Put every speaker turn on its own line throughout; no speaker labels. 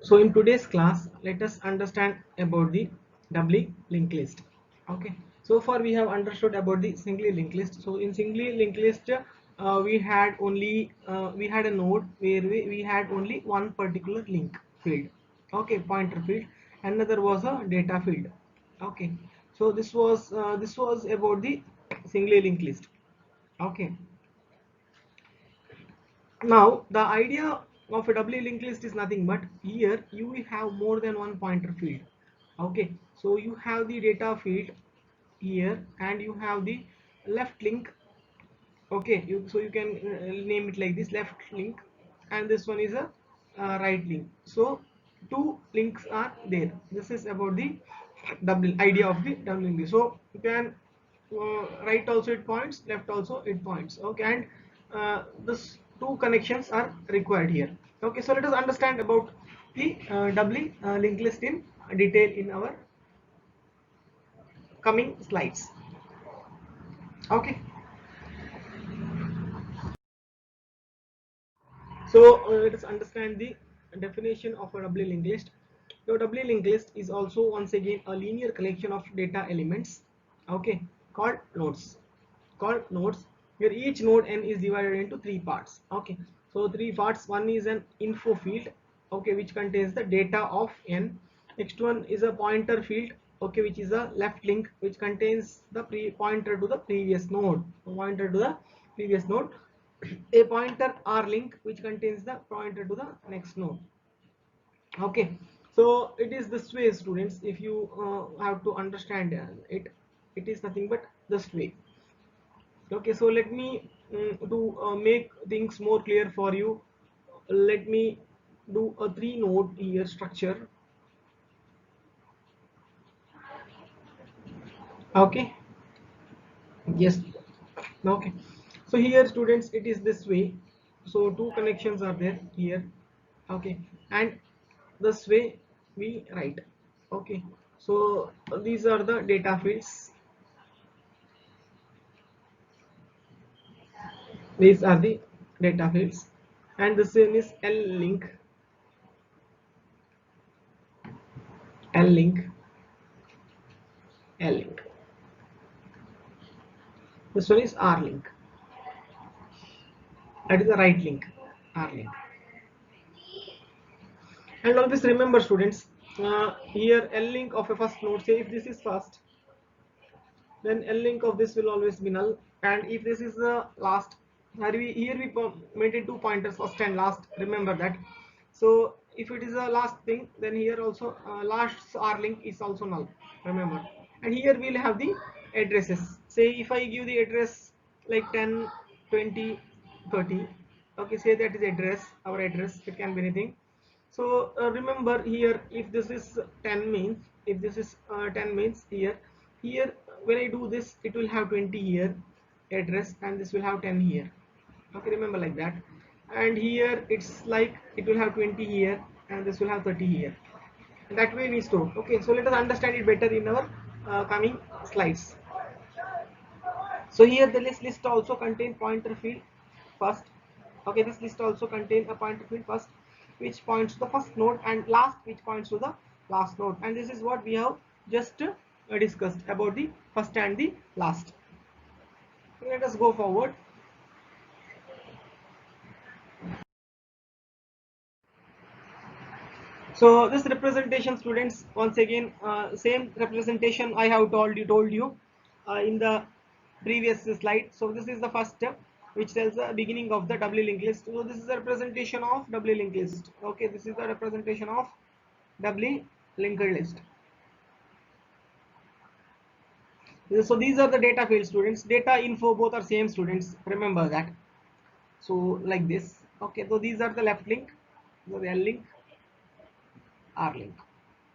So in today's class, let us understand about the doubly linked list. Okay. So far we have understood about the singly linked list. So in singly linked list, we had a node where we had only one particular link field. Okay, pointer field. Another was a data field. Okay. So this was about the singly linked list. Okay. Now the idea of a doubly linked list is nothing but here you will have more than one pointer field. Okay, so you have the data field here and you have the left link. Okay, so you can name it like this, left link, and this one is a right link. So two links are there. This is about the double idea of the double link. So you can right also it points, left also it points. Okay, and this two connections are required here. Okay, so let us understand about the doubly linked list in detail in our coming slides. Okay. So let us understand the definition of a doubly linked list. The doubly linked list is also once again a linear collection of data elements, okay, called nodes. Called nodes, where each node n is divided into three parts. Okay, so three parts. One is an info field, okay, which contains the data of n. Next one is a pointer field, okay, which is a left link which contains the pointer to the previous node. Pointer to the previous node. A pointer R link which contains the pointer to the next node. Okay, so it is this way, students. If you have to understand it is nothing but this way. Okay, so let me to make things more clear for you. Let me do a three node here structure. Okay, yes. Okay, so here, students, it is this way. So two connections are there here. Okay, and this way we write. Okay, so these are the data fields. These are the data fields, and this one is L link, L link, L link. This one is R link. That is the right link, R link. And always remember, students, here L link of a first node. Say if this is first, then L link of this will always be null, and if this is the last, here we maintain two pointers, first and last, remember that. So if it is a last thing, then here also last R link is also null, remember. And here we'll have the addresses. Say if I give the address like 10, 20, 30, okay, say that is address, our address, it can be anything. So remember here, if this is 10 means, if this is 10 means, here when I do this, it will have 20 here address, and this will have 10 here. Okay, remember like that. And here it's like it will have 20 here, and this will have 30 here. And that way we store. Okay, so let us understand it better in our coming slides. So here the list also contain pointer field first. Okay, this list also contain a pointer field first, which points to the first node, and last which points to the last node. And this is what we have just discussed about the first and the last. Let us go forward. So this representation, students, once again same representation I have told you in the previous slide. So this is the first step which tells the beginning of the doubly linked list. So this is the representation of doubly linked list. Okay, this is the representation of doubly linked list. So these are the data fields, students. Data info both are same, students, remember that. So like this. Okay, so these are the left link, the L link, R link.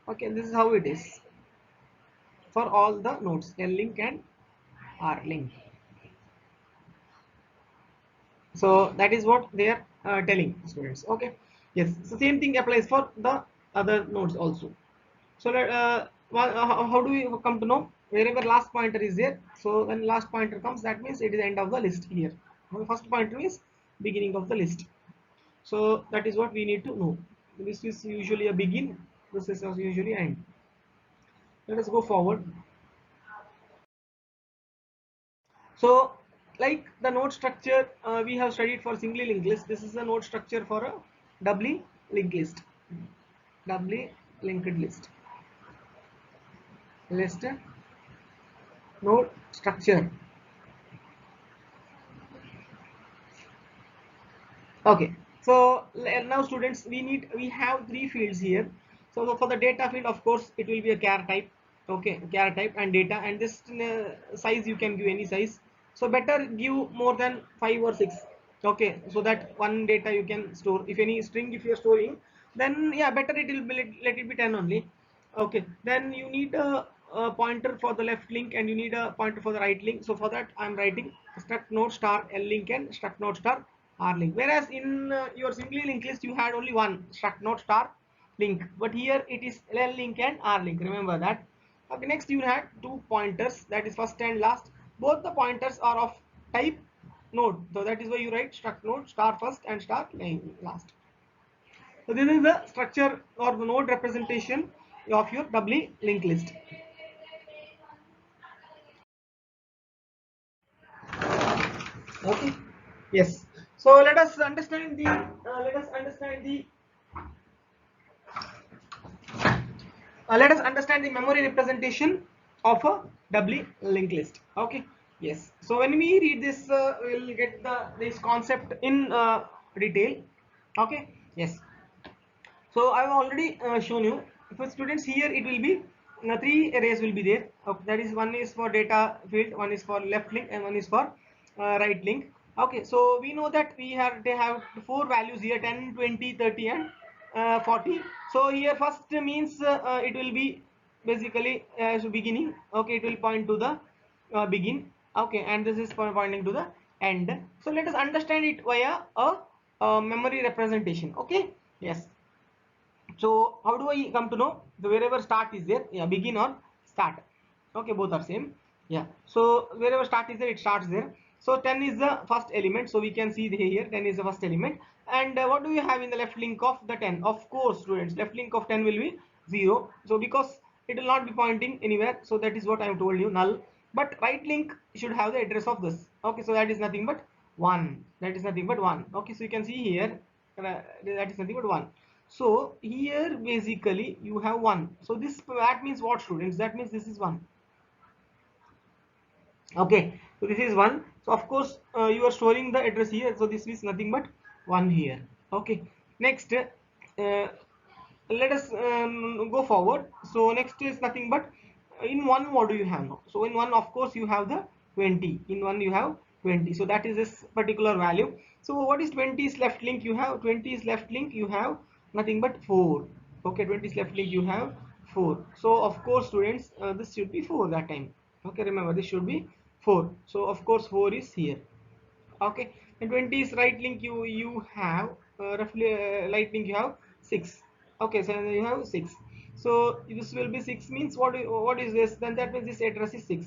Okay, this is how it is for all the nodes, L link and R link. So that is what they are telling students. Okay, yes, so same thing applies for the other nodes also. So how do we come to know? Wherever last pointer is there, so when last pointer comes, that means it is end of the list here. The first pointer is beginning of the list. So that is what we need to know. This is usually a begin, this is usually end. Let us go forward. So like the node structure we have studied for singly linked list, this is the node structure for a doubly linked list. Doubly linked list node structure. Okay, so now students, we have three fields here. So for the data field, of course it will be a char type. Okay, char type and data, and this size you can give any size. So better give more than 5 or 6. Okay, so that one data you can store. If any string if you're storing, then yeah, better it will be, let it be 10 only. Okay, then you need a pointer for the left link and you need a pointer for the right link. So for that I'm writing struct node star l link and struct node star r link. Whereas in your simply linked list you had only one struct node star link, but here it is l link and r link. Remember that. Okay, next you had two pointers, that is first and last. Both the pointers are of type node, so that is why you write struct node star first and star last. So this is the structure or the node representation of your doubly linked list. Okay. Yes. So let us understand the memory representation of a doubly linked list. Okay. Yes. So when we read this, we'll get this concept in detail. Okay. Yes. So I've already shown you. For students here, it will be three arrays will be there. Okay, that is, one is for data field, one is for left link, and one is for right link. Okay, so we know that they have four values here: 10, 20, 30, and 40. So here first means it will be basically so beginning. Okay, it will point to the begin. Okay, and this is pointing to the end. So let us understand it via a memory representation. Okay. Yes. So how do I come to know the wherever start is there? Yeah, begin or start. Okay, both are same. Yeah. So wherever start is there, it starts there. So 10 is the first element. So we can see here 10 is the first element. And what do you have in the left link of the 10? Of course, students, left link of 10 will be 0. So because it will not be pointing anywhere. So that is what I have told you, null. But right link should have the address of this. Okay, so that is nothing but 1. That is nothing but 1. Okay, so you can see here that is nothing but 1. So here basically you have 1. So this, that means what, students? That means this is 1. Okay, so this is 1. So of course you are storing the address here. So this is nothing but 1 here. Okay, next let us go forward. So next is nothing but in 1 what do you have now? So in 1 of course you have the 20. In 1 you have 20. So that is this particular value. So what is 20 is left link? You have 20 is left link, you have nothing but 4. Okay, 20 is left link, you have 4. So of course students, this should be 4 that time. Okay, remember this should be 4. So of course 4 is here. Okay, and 20 is right link, you have roughly right link you have 6. Okay, so you have 6. So this will be 6 means what is this? Then that means this address is 6.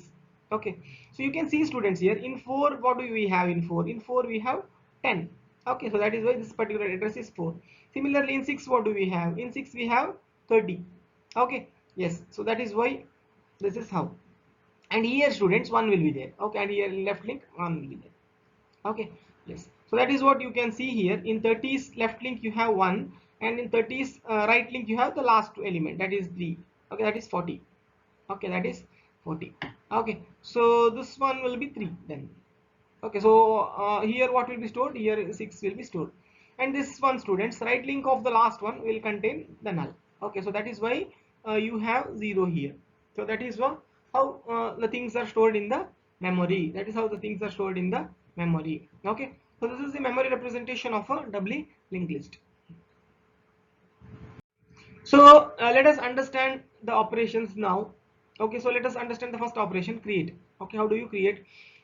Okay, so you can see students here in 4 what do we have? In 4 we have 10. Okay, so that is why this particular address is 4. Similarly in 6 what do we have? In 6 we have 30. Okay, yes, so that is why this is how. And here students 1 will be there. Okay, and here left link 1 will be there. Okay, yes, so that is what you can see here. In 30's left link you have 1, and in 30's right link you have the last element, that is 3. Okay, that is 40. Okay, that is 40. Okay, so this one will be 3 then. Okay, so here what will be stored? Here 6 will be stored. And this one, students, right link of the last one will contain the null. Okay, so that is why you have 0 here. So that is how the things are stored in the memory. That is how the things are stored in the memory. Okay, so this is the memory representation of a doubly linked list. So let us understand the operations now. Okay, so let us understand the first operation, create. Okay, how do you create?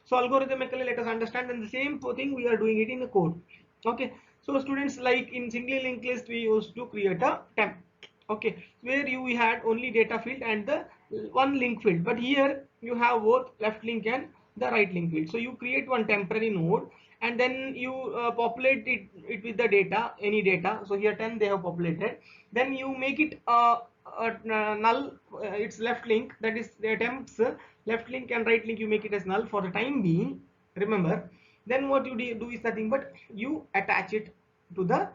So algorithmically let us understand, and the same thing we are doing it in the code. Okay, so students, like in single linked list we used to create a temp, okay, where you had only data field and the one link field, but here you have both left link and the right link field. So you create one temporary node and then you populate it with the data, any data. So here 10 they have populated, then you make it null, its left link, that is the attempts left link and right link, you make it as null for the time being, remember. Then what you do is nothing but you attach it to the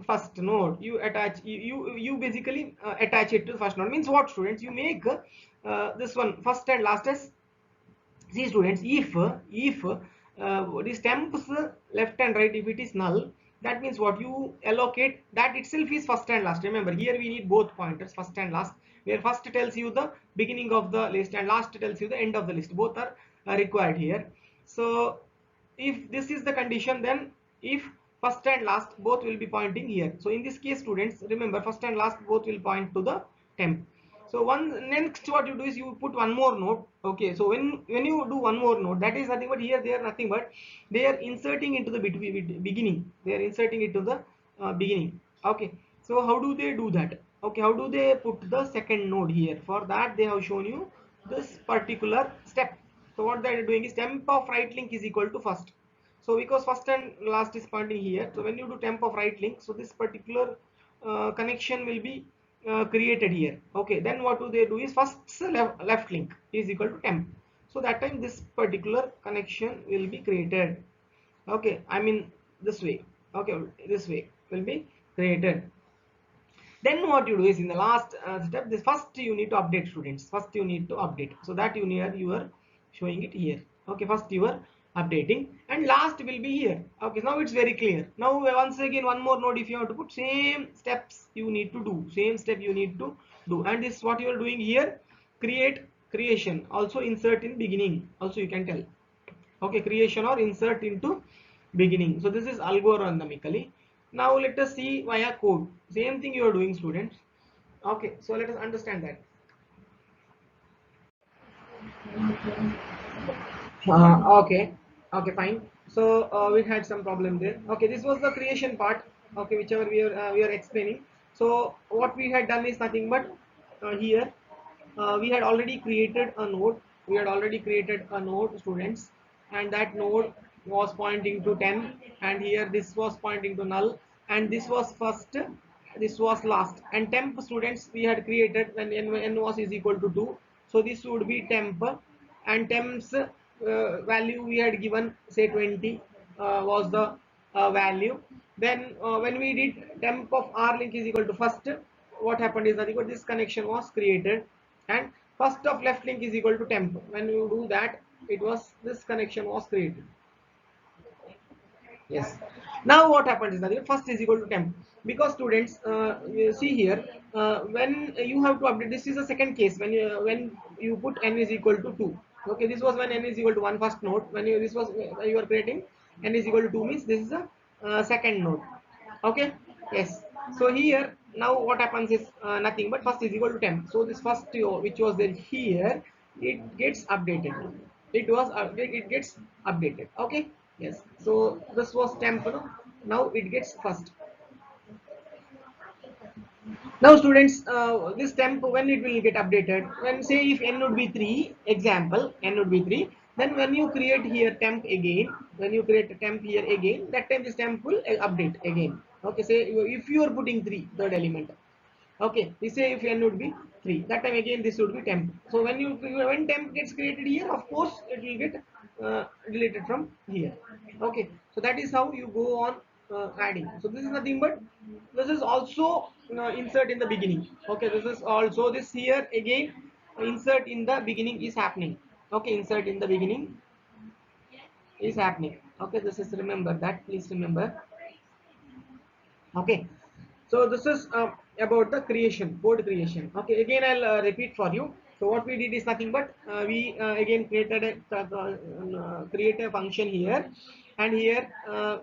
first node. You attach, you basically attach it to the first node. Means what, students? You make this one first and last as, see students, if this temps left and right, if it is null, that means what, you allocate that itself is first and last. Remember, here we need both pointers, first and last, where first tells you the beginning of the list and last tells you the end of the list. Both are required here. So if this is the condition, then if first and last both will be pointing here. So in this case, students, remember, first and last both will point to the temp. So next what you do is you put one more node. Okay, so when you do one more node, that is nothing but, here they are nothing but they are inserting into the beginning, they are inserting it to the beginning. Okay, so how do they do that? Okay, how do they put the second node here? For that they have shown you this particular step. So what they are doing is temp of right link is equal to first. So because first and last is pointing here, so when you do temp of right link, so this particular connection will be created here. Okay, then what do they do is first left link is equal to temp. So that time this particular connection will be created. Okay, I mean this way. Okay, this way will be created. Then what you do is in the last step, this first you need to update, students. First you need to update. So that you are showing it here. Okay, first you are updating and last will be here. Okay, now it's very clear. Now once again one more node, if you have to put, same steps you need to do, same step you need to do. And this what you are doing here, creation, also insert in beginning, also you can tell. Okay, creation or insert into beginning. So this is algorithmically. Now let us see via code. Same thing you are doing, students. Okay, so let us understand that. Okay, okay, fine. So we had some problem there. Okay, this was the creation part. Okay, whichever we are explaining. So what we had done is nothing but here we had already created a node. We had already created a node, students, and that node was pointing to 10, and here this was pointing to null, and this was first, this was last, and temp, students, we had created when n was is equal to 2. So this would be temp, and temps value we had given, say 20 was the value. Then when we did temp of r link is equal to first, what happened is nothing but this connection was created, and first of left link is equal to temp. When you do that, it was, this connection was created. Yes. Now what happened is that first is equal to temp, because students, you see here, when you have to update, this is the second case when you put n is equal to 2. Okay, this was when n is equal to 1, first node. When you, this was you are creating n is equal to 2, means this is a second node. Okay, yes. So here now what happens is nothing but first is equal to temp. So this first which was there here, it gets updated. It was it gets updated. Okay, yes. So this was temp, no? Now it gets first. Now students, this temp, when it will get updated, when, say, if n would be 3, example, n would be 3, then when you create here temp again, when you create a temp here again, that time this temp will update again. Okay, say if you are putting 3, third element. Okay, we say if n would be 3, that time again this would be temp. So when temp gets created here, of course it will get deleted from here. Okay, so that is how you go on adding. So this is nothing but, this is also insert in the beginning. Okay, this is also, this here again insert in the beginning is happening. Okay, insert in the beginning is happening. Okay, this is, remember that, please remember. Okay, so this is about the creation, code creation. Okay, again I'll repeat for you. So what we did is nothing but we again created a create a function here, and here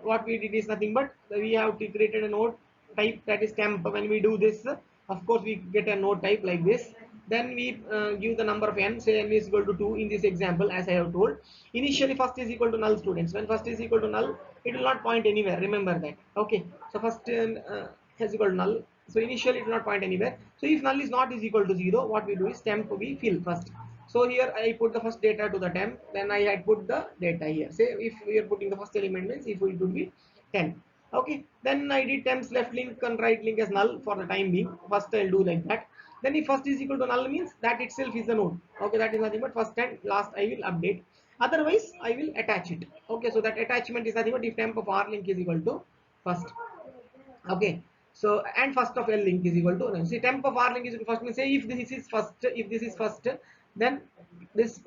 what we did is nothing but we have created a node type, that is temp. When we do this, of course we get a node type like this, then we give the number of n, say n is equal to 2 in this example, as I have told. Initially first is equal to null, students. When first is equal to null, it will not point anywhere, remember that. Okay, so first is equal to null, so initially it will not point anywhere. So if null is not is equal to 0, what we do is temp we fill first. So here I put the first data to the temp, then I had put the data here. Say if we are putting the first element, means if it would be 10. Okay, then I did temps left link and right link as null for the time being. First I'll do like that. Then if first is equal to null, means that itself is a node. Okay, that is nothing but first and last I will update. Otherwise I will attach it. Okay, so that attachment is nothing but if temp of r link is equal to first. Okay, so and first of L link is equal to, see, temp of R link is equal to first, means say if this is first, then this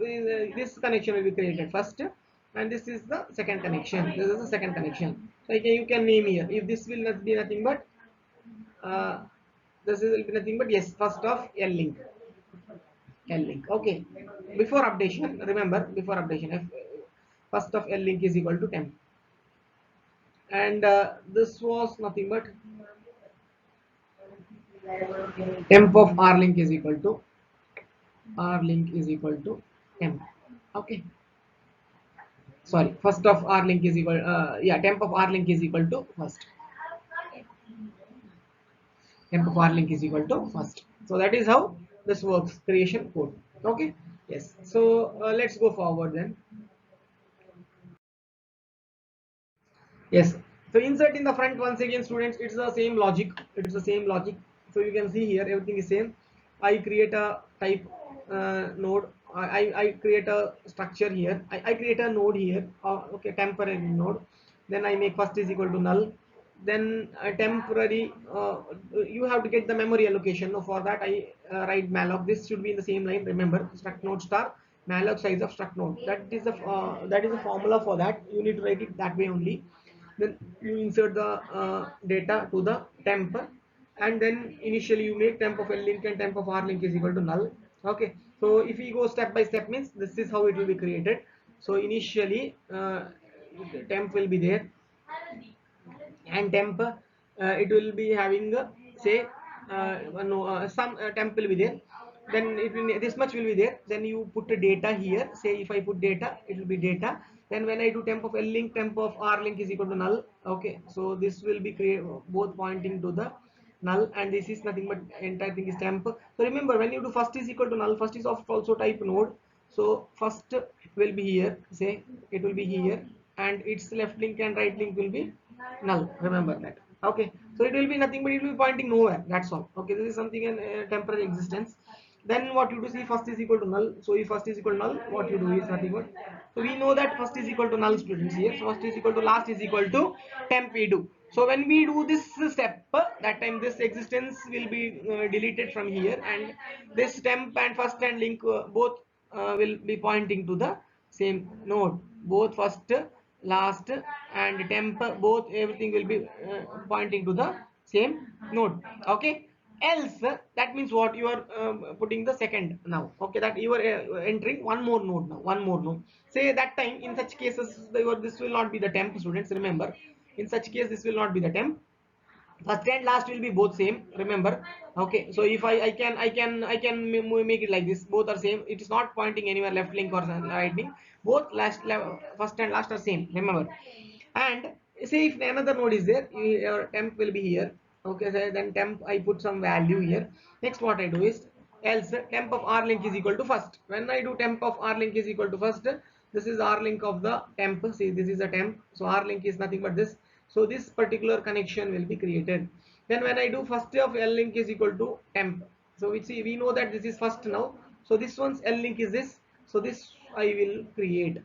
connection will be created first, and this is the second connection. This is the second connection. So you can name here. If this will not be nothing but uh, this will be nothing but, yes, first of L link. L link. Okay. Before updation, remember before updation, if first of L link is equal to temp, and this was nothing but temp of R link is equal to temp. Okay, sorry, first of R link is equal, yeah, temp of R link is equal to first. Temp of R link is equal to first. So that is how this works, creation code. Okay, yes. So let's go forward then. Yes. So insert in the front, once again, students, it's the same logic. It's the same logic. So you can see here everything is same. I create a type node. I create a structure here. I create a node here. Okay, temporary node. Then I make first is equal to null. Then temporary. You have to get the memory allocation. For that I write malloc. This should be in the same line. Remember, struct node star malloc size of struct node. That is the formula for that. You need to write it that way only. Then you insert the data to the temp, and then initially you make temp of L link and temp of R link is equal to null. Okay, so if we go step by step, means this is how it will be created. So initially temp will be there, and temp it will be having say no, some temp will be there, then it will, this much will be there, then you put the data here. Say if I put data, it will be data. Then when I do temp of L link, temp of R link is equal to null. Okay, so this will be both pointing to the null, and this is nothing but entire thing is temp. So remember, when you do first is equal to null, first is of also type node. So first will be here, say it will be here, and its left link and right link will be null, remember that. Okay, so it will be nothing but it will be pointing nowhere, that's all. Okay, this is something in temporary existence. Then what you do, see first is equal to null. So if first is equal to null, what you do is nothing but, so we know that first is equal to null, students. Here, so first is equal to last is equal to temp we do. So when we do this step, that time this existence will be deleted from here, and this temp and first and link both will be pointing to the same node. Both first, last and temp, both everything will be pointing to the same node. Okay, else that means what, you are putting the second now. Okay, that you are entering one more node now, one more node. Say that time, in such cases this will not be the temp, students, remember. In such case this will not be the temp. First and last will be both same, remember. Okay, so if I can make it like this, both are same. It is not pointing anywhere left link or right link. Both first and last are same, remember. And say if another node is there, your temp will be here. Okay, so then temp I put some value here. Next what I do is, else temp of R link is equal to first. When I do temp of R link is equal to first, this is R link of the temp. See, this is a temp, so R link is nothing but this. So this particular connection will be created. Then when I do first of L link is equal to temp, so we know that this is first now. So this one's L link is this. So this I will create.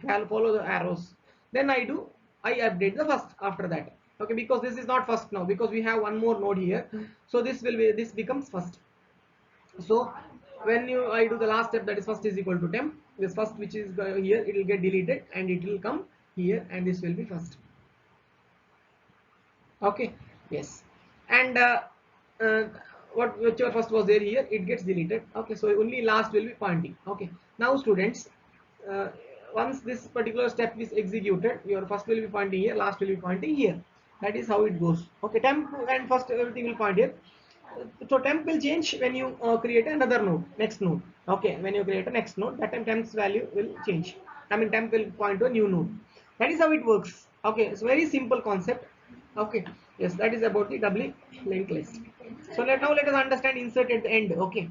I'll follow the arrows. Then I update the first after that. Okay, because this is not first now, because we have one more node here. So this becomes first. So when I do the last step, that is first is equal to temp, this first which is here, it will get deleted and it will come here, and this will be first. Okay, yes, and uh, whichever first was there here, it gets deleted. Okay, so only last will be pointing. Okay, now students, uh, once this particular step is executed, your first will be pointing here, last will be pointing here. That is how it goes. Okay, temp and first everything will point here. So temp will change when you create another node, next node. Okay, when you create a next node, that time temp's value will change. I mean, temp will point to a new node. That is how it works. Okay, it's very simple concept. Okay, yes, that is about the doubly linked list. So now let us understand insert at the end. Okay,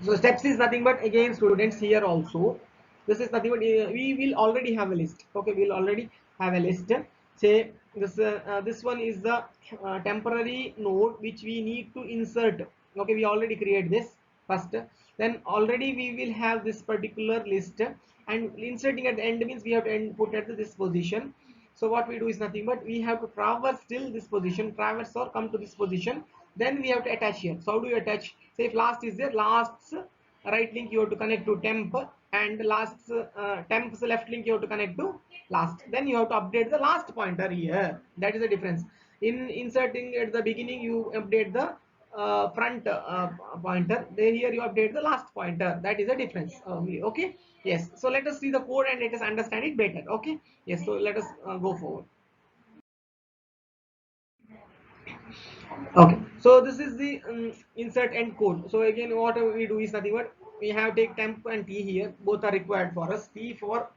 so steps is nothing but, again students, here also this is nothing but we will already have a list. Okay, we'll already have a list. Say this one is the temporary node which we need to insert. Okay, we already create this first, then already we will have this particular list, and inserting at the end means we have to put at this position. So what we do is nothing but we have to traverse till this position, traverse or come to this position, then we have to attach here. So how do you attach? Say if last is there, last's right link you have to connect to temp, and last's temp's left link you have to connect to last. Then you have to update the last pointer here. That is the difference. In inserting at the beginning, you update the front pointer. Then here you update the last pointer. That is the difference. Okay. Yes. So let us see the code and let us understand it better. Okay. Yes. So let us go forward. Okay, so this is the insert end code. So again, what we do is nothing but we have take temp and t here. Both are required for us. T for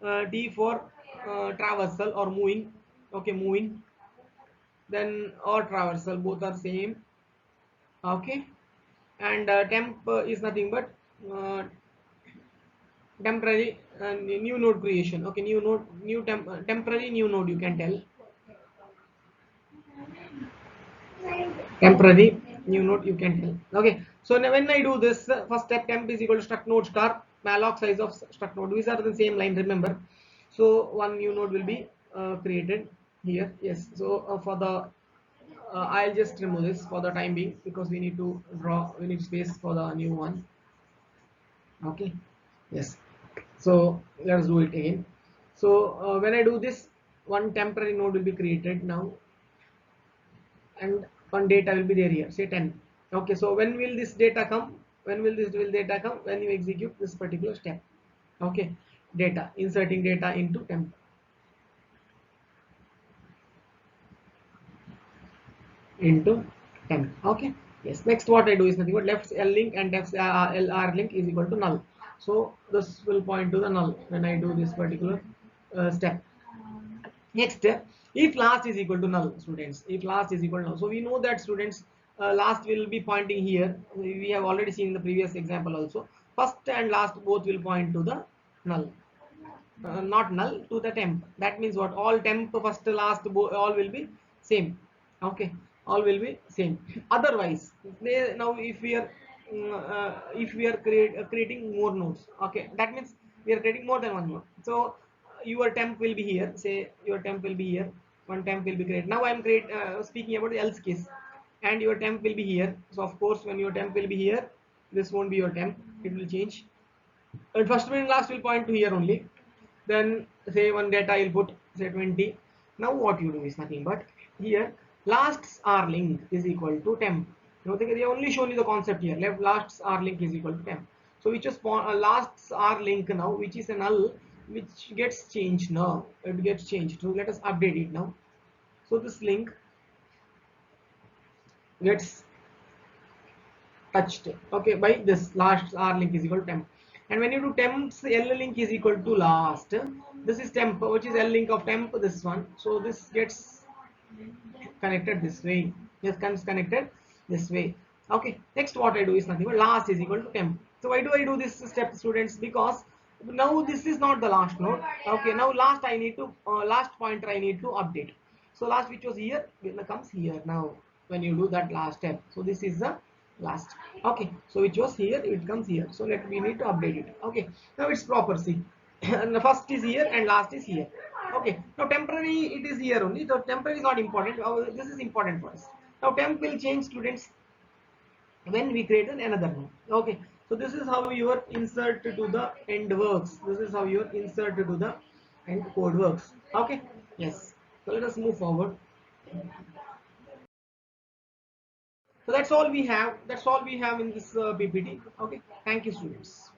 traversal or moving. Okay, moving. Then or traversal, both are same. Okay, and temp is nothing but temporary new node creation. Okay, new node, temporary new node. You can tell temporary new node, you can tell. Okay, so now when I do this, first step, temp is equal to struct node star malloc size of struct node. These are the same line, remember. So one new node will be created here. Yes, so for the I'll just remove this for the time being, because we need to draw, we need space for the new one. Okay, yes, so let's do it again. So when I do this, one temporary node will be created now, and one data will be there here, say 10. Okay, so when will this data come? When will this will data come? When you execute this particular step. Okay, data, inserting data into temp, into temp. Okay, yes, next what I do is nothing but left L link and left LR link is equal to null. So this will point to the null when I do this particular step. Next, if last is equal to null, students, if last is equal to null, so we know that students, last will be pointing here. We have already seen in the previous example also. First and last both will point to the null, not null, to the temp. That means what? All temp first, last, all will be same. Okay, all will be same. Otherwise, now if we are creating more nodes, okay, that means we are creating more than one node. So your temp will be here. Say your temp will be here. One temp will be created. Now I am speaking about the else case, and your temp will be here. So of course, when your temp will be here, this won't be your temp. It will change. And first and last will point to here only. Then say one data I'll put, say 20. Now what you do is nothing but here lasts r link is equal to temp. Now they only shown you the concept here. Left lasts r link is equal to temp. So which is lasts r link now, which is a null, which gets changed now. It gets changed. So let us update it now. So this link gets touched, okay, by this last r link is equal to temp. And when you do temp's L link is equal to last, this is temp, which is L link of temp, this one. So this gets connected this way. Yes, comes connected this way. Okay, next what I do is nothing but last is equal to temp. So why do I do this step, students? Because now this is not the last node. Okay, now last I need to last pointer I need to update. So last, which was here, comes here now when you do that last step. So this is the last. Okay, so which was here, it comes here. So we need to update it. Okay, now it's proper. See, and the first is here and last is here. Okay, now temporary it is here only. So temporary is not important. This is important for us. Now temp will change, students, when we create another node. Okay, so this is how your insert to the end works. This is how your insert to the end code works. Okay, yes, so let us move forward. So that's all we have, in this PPT. Okay, thank you, students.